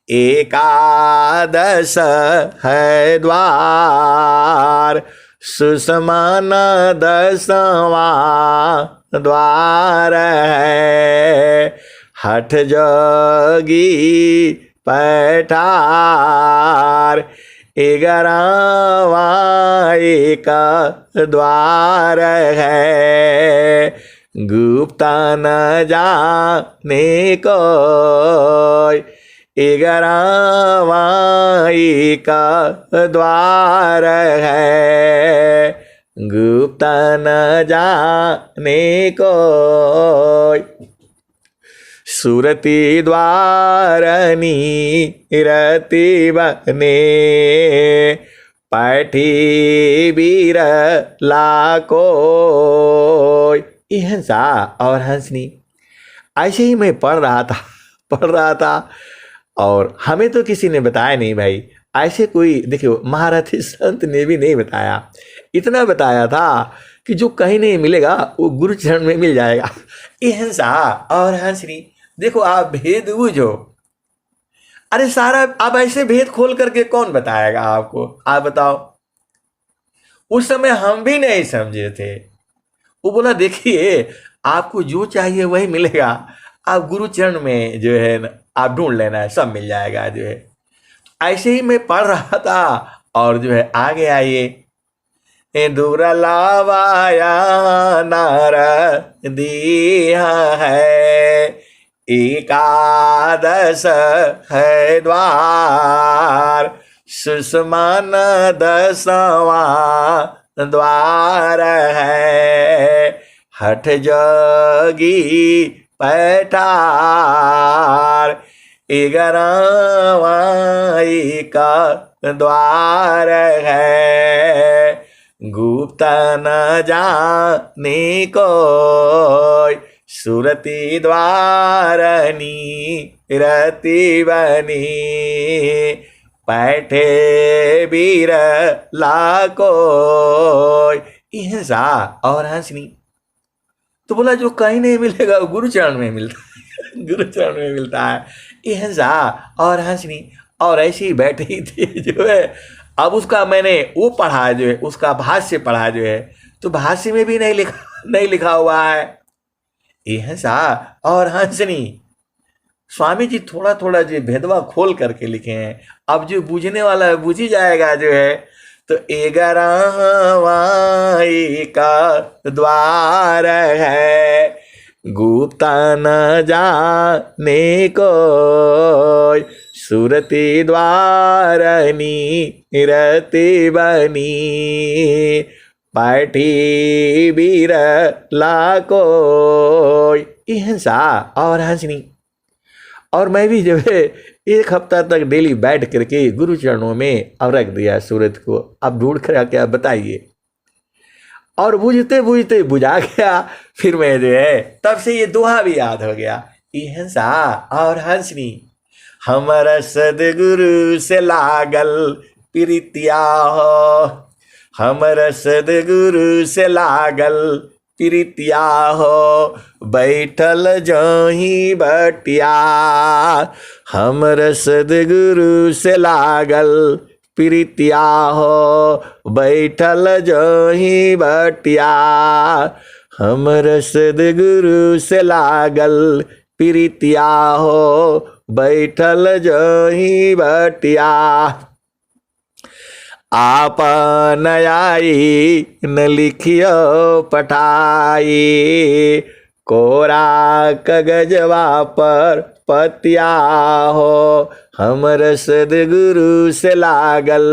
एकादश है द्वार, सुषमान 10वां द्वार है, हठ जोगी पैठार, 11वां एक द्वार है, गुप्त न जाने कोई, 11वां एक द्वार है, गुप्त न जाने कोई, सुरति द्वारनी रति बने, पैठी बीर लाको। हंसा और हंसनी, ऐसे ही मैं पढ़ रहा था और हमें तो किसी ने बताया नहीं भाई, ऐसे कोई देखियो महारथी संत ने भी नहीं बताया। इतना बताया था कि जो कहीं नहीं मिलेगा वो गुरु चरण में मिल जाएगा। ये हंसा और हंसनी, देखो आप भेद बूझो। अरे सारा अब ऐसे भेद खोल करके कौन बताएगा आपको, आप बताओ। उस समय हम भी नहीं समझे थे। वो बोला देखिए आपको जो चाहिए वही मिलेगा, आप गुरु चरण में जो है आप ढूंढ लेना है, सब मिल जाएगा जो है। ऐसे ही मैं पढ़ रहा था और जो है आगे आइए, दुर्लभाया नार दिया है, एकादश है द्वार, सुषमान 10वां द्वार है, हठ जोगी पैठार, 11वां एक द्वार है, गुप्त न जाने कोई, सुरति द्वारनी रति बनी, पैठे बीर लाको। हंसा और हंसनी, तो बोला जो कहीं नहीं मिलेगा वो गुरु चरण में मिलता है, गुरु चरण में मिलता है। ये हंसा और हंसनी, और ऐसे ही बैठे ही थे जो है। अब उसका मैंने वो पढ़ा जो है, उसका भाष्य पढ़ा जो है, तो भाष्य में भी नहीं लिखा हुआ है। ये हंसा और हंसनी, स्वामी जी थोड़ा थोड़ा जो भेदवा खोल करके लिखे हैं। अब जो बूझने वाला है बूझ ही जाएगा जो है। तो 11वां एक द्वार है, गुप्त न जाने कोई, सुरति द्वारनी रति बनी, पैठी बीर लाको। हंसा और हंसनी, और मैं भी जो है 1 हफ्ता तक डेली बैठ करके गुरु चरणों में अब रख दिया सूरत को। अब ढूंढ कर क्या बताइए, और बुझते बुझते बुझा गया। फिर मैं जो है तब से ये दोहा भी याद हो गया, हंसा और हंसनी, हमारा सदगुरु से लागल प्रीतिया हो, हमर सदगुरु से लागल प्रीतिया हो, बैठल जहीं बटिया। हमर सदगुरु से लागल प्रीतिया हो, बैठल जहीं बटिया। हमर सदगुरु से लागल प्रीतिया हो, बैठल जहीं बटिया। आपन आई न लिखियो पठाई, कोरा कागजवा पर पतिया हो। हमर सदगुरु से लागल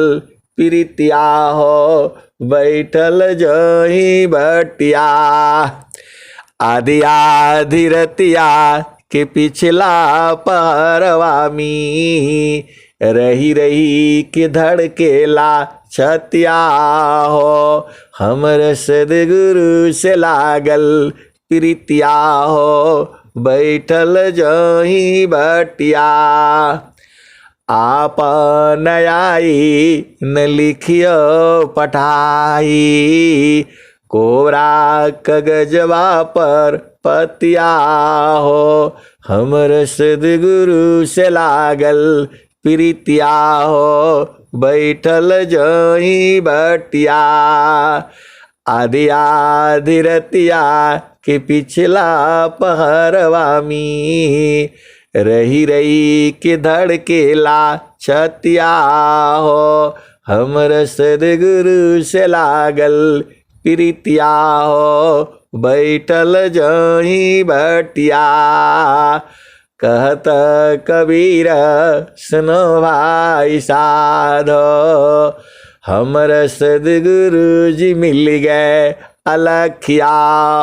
प्रीतिया हो, बैठल जहीं बटिया। आदि आधी रतिया के पिछला पहरवा में, रही रही के धड़केला छतिया हो। हमर सदगुरु से लागल प्रीतिया हो, बैठल जहीं बटिया। आपन आई न लिखियो पठाई, कोरा कागजवा पर पतिया हो। हमर सदगुरु से लागल प्रीतिया हो, बैठल जहीं बटिया। आदि आधी रतिया के पिछला पहरवा में, रही रही के धड़केला छतिया हो। हमर सदगुरु से लागल प्रीतिया हो, बैठल जहीं बटिया। कहत कबीर सुनो भाई साधो, हमर सदगुरु जी मिल गए अलखिया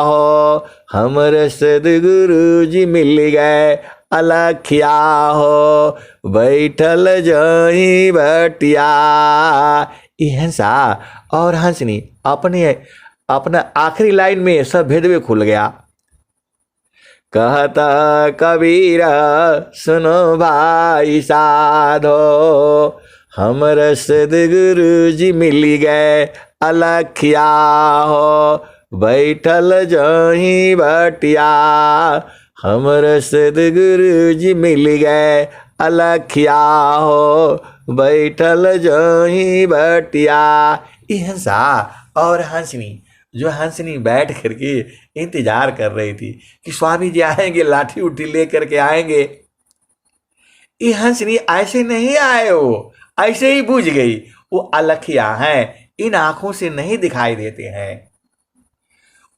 हो। हमर सदगुरु जी मिल गए अलखिया हो, बैठल जहीं बटिया। हंसा और हंसनी अपना आखिरी लाइन में सब भेदवे खुल गया। कहता कबीर सुनो भाई साधो, हमर सदगुरु जी मिल गए अलखिया हो, बैठल जहीं बटिया। हमर सदगुरु जी मिल गए अलखिया हो, बैठल जहीं बटिया। हंसा और हंसनी, जो हंसनी बैठ करके इंतजार कर रही थी कि स्वामी जी आएंगे, लाठी उठी लेकर के आएंगे। ये हंसनी ऐसे नहीं आए, वो ऐसे ही बुझ गई। वो अलखिया हैं, इन आंखों से नहीं दिखाई देते हैं।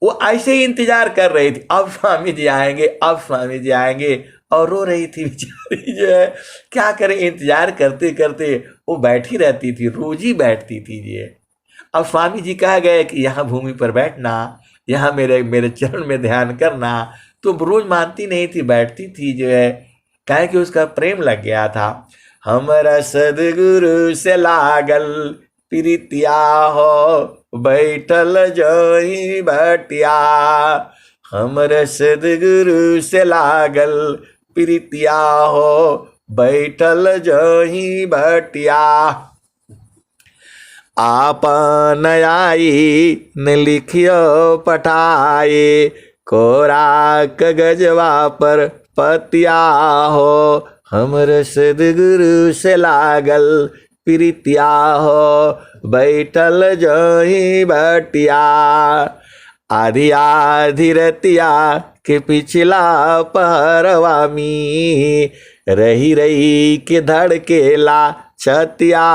वो ऐसे ही इंतजार कर रही थी, अब स्वामी जी आएंगे, अब स्वामी जी आएंगे। और रो रही थी बेचारी, जो है क्या करे, इंतजार करते करते वो बैठी रहती थी, रोज ही बैठती थी ये। अब स्वामी जी कह गए कि यहाँ भूमि पर बैठना, यहाँ मेरे चरण में ध्यान करना, तो रोज मानती नहीं थी, बैठती थी जो है, कहे कि उसका प्रेम लग गया था। हमरा सदगुरु से लागल प्रीतिया हो, बैठल जहीं बटिया। हमरा सदगुरु से लागल प्रीतिया हो, बैठल जहीं बटिया। आपन आई न लिखियो पठाए, कोरा कागजवा पर पतिया हो। हमर सदगुरु से लागल प्रीतिया हो, बैठल जहीं बटिया। आधी आधी रतिया के पिछला पहरवा में, रही रही के धड़केला छतिया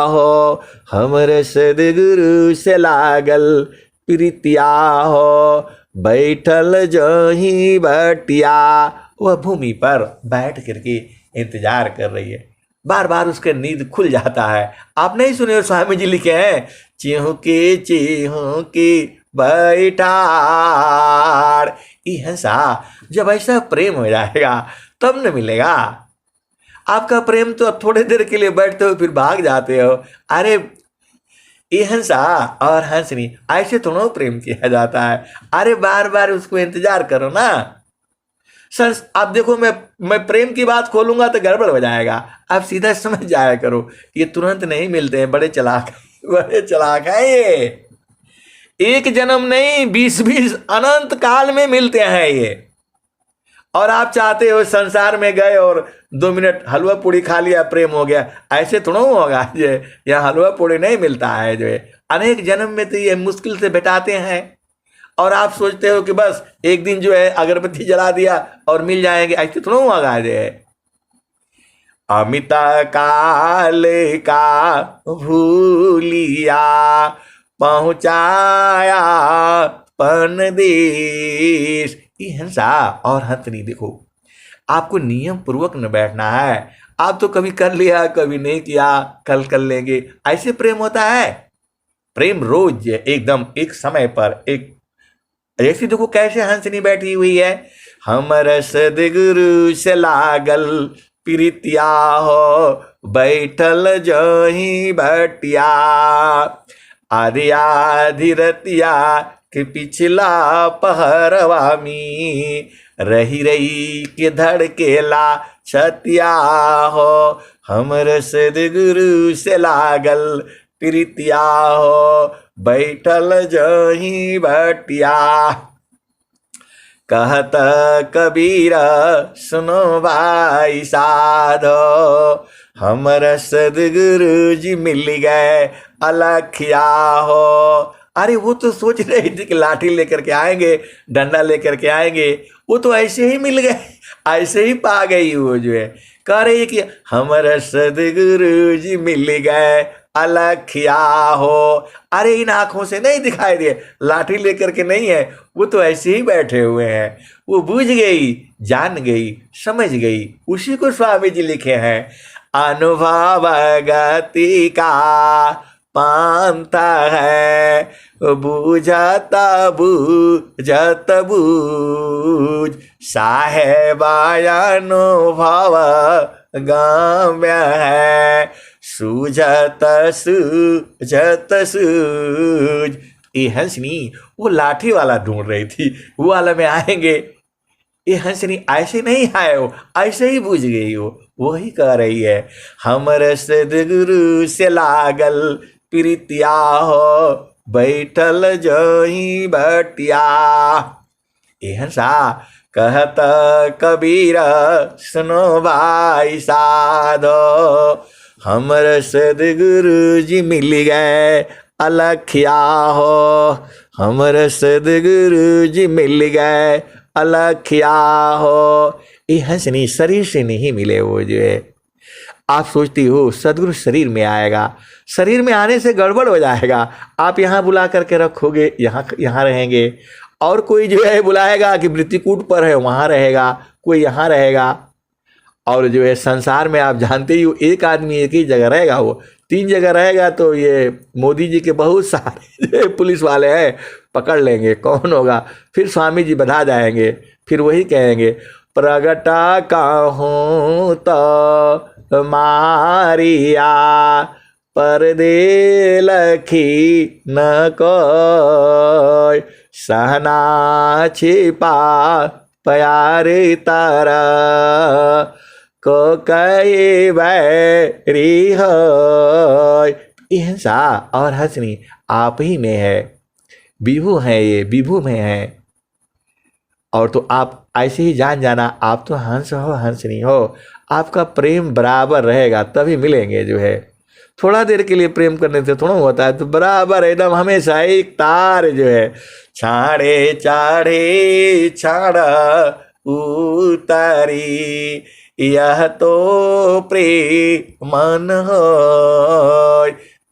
हो। हमर सदगुरु से लागल प्रीतिया हो, बैठल जहीं बटिया। वह भूमि पर बैठ करके इंतजार कर रही है। बार बार उसके नींद खुल जाता है। आप नहीं सुने स्वामी जी लिखे हैं, चेहू के बैठाड़। हंसा, जब ऐसा प्रेम हो जाएगा तब न मिलेगा। आपका प्रेम तो थोड़े देर के लिए बैठते हो फिर भाग जाते हो। अरे ये हंसा और हंसनी ऐसे थोड़ा प्रेम किया जाता है। अरे बार बार उसको इंतजार करो ना। सर आप देखो, मैं प्रेम की बात खोलूंगा तो गड़बड़ हो जाएगा। आप सीधा समझ जाया करो, ये तुरंत नहीं मिलते हैं, बड़े चलाक बड़े चलाक हैं ये। एक जन्म नहीं, 20-20 अनंत काल में मिलते हैं ये। और आप चाहते हो संसार में गए और 2 मिनट हलवा पूड़ी खा लिया, प्रेम हो गया, ऐसे थोड़ा होगा। जो यहाँ हलवा पूड़ी नहीं मिलता है, जो है अनेक जन्म में तो ये मुश्किल से भेटाते हैं। और आप सोचते हो कि बस एक दिन जो है अगरबत्ती जला दिया और मिल जाएंगे, ऐसे थोड़ा होगा। जो है अमित काल का भूलिया पहुंचाया परदेश। ये हंसा और हंसनी, देखो आपको नियम पूर्वक न बैठना है। आप तो कभी कर लिया, कभी नहीं किया, कल कर लेंगे, ऐसे प्रेम होता है? प्रेम रोज एकदम एक समय पर एक, ऐसी देखो कैसे हंसनी बैठी हुई है। हमर सदगुरु से लागल प्रीतिया हो, बैठल जही भटिया आदि आधी रतिया के पिछला पहरवा में रही रही के धड़केला छतिया हो। हमर सदगुरु से लागल प्रीतिया हो, बैठल जही भटिया। कहत कबीर सुनो भाई साधो, हमर सदगुरु जी मिल गए अलखिया हो। अरे वो तो सोच रही थी कि लाठी लेकर के आएंगे, डंडा लेकर के आएंगे, वो तो ऐसे ही मिल गए, ऐसे ही पा गई। वो जो है कह रही है कि हमर सदगुरु जी मिल गए अलखिया हो। अरे इन आंखों से नहीं दिखाई दे, लाठी लेकर के नहीं है, वो तो ऐसे ही बैठे हुए हैं। वो बुझ गई, जान गई, समझ गई। उसी को स्वामी जी लिखे हैं, अनुभव गति का पांता है, बूझता बूझत बूझ साहेबानुभव गाम्य है, सूझत सूझत सूझ। ये हंसनी वो लाठी वाला ढूंढ रही थी, वो वाला में आएंगे। ये हंसनी ऐसे नहीं आए, वो ऐसे ही बुझ गई। वो ही कह रही है, हमर सदगुरु से लागल प्रीतिया हो, बैठल जही भटिया। ये हंसा कहत कबीर सुनो भाई साधो, हमर सदगुरु जी मिल गए अलखिया हो। हमर सदगुरु जी मिल गए अलखिया हो। ये हंसनी शरीर से नहीं मिले। वो जो है आप सोचती हो सदगुरु शरीर में आएगा, शरीर में आने से गड़बड़ हो जाएगा। आप यहाँ बुला करके रखोगे, यहाँ रहेंगे, और कोई जो है बुलाएगा कि मृत्युकूट पर है, वहाँ रहेगा, कोई यहाँ रहेगा। और जो है संसार में आप जानते ही हो, एक आदमी एक ही जगह रहेगा, वो 3 जगह रहेगा तो ये मोदी जी के बहुत सारे पुलिस वाले हैं, पकड़ लेंगे, कौन होगा। फिर स्वामी जी बधा जाएंगे, फिर वही कहेंगे, प्रगटा कहूँ तो मारिया, परदे लखी न कोय, सहना छिपा प्यार तारा, को कई बैरी हो। हिंसा और हंसनी आप ही में है, विभु है, ये विभु में है। और तो आप ऐसे ही जान जाना, आप तो हंस हो, हंसनी हो। आपका प्रेम बराबर रहेगा तभी मिलेंगे। जो है थोड़ा देर के लिए प्रेम करने से थोड़ा होता है, तो बराबर एकदम हमेशा एक तार जो है, छाड़े चाड़े छाड़ा उतारी, यह तो प्रेमन हो।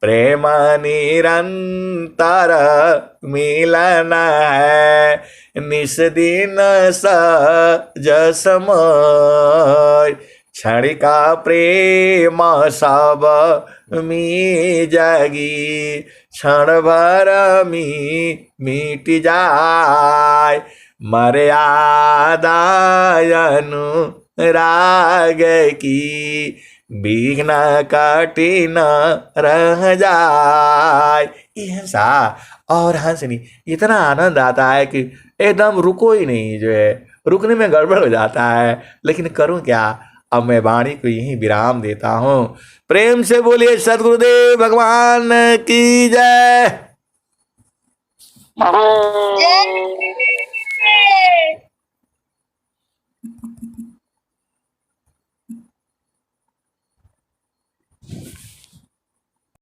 प्रेम निरंतर मिलन है, निस दिन सज समय, क्षणिका प्रेम सब मी जागी, क्षण भर मी मिट जाय, मर्यादा अनुराग की विघ्न कठिन रह जाए। हिंसा और हंसनी इतना आनंद आता है कि एकदम रुको ही नहीं। जो है रुकने में गड़बड़ हो जाता है, लेकिन करूं क्या। अब मैं वाणी को यहीं विराम देता हूं। प्रेम से बोलिए सद्गुरुदेव भगवान की जय। जय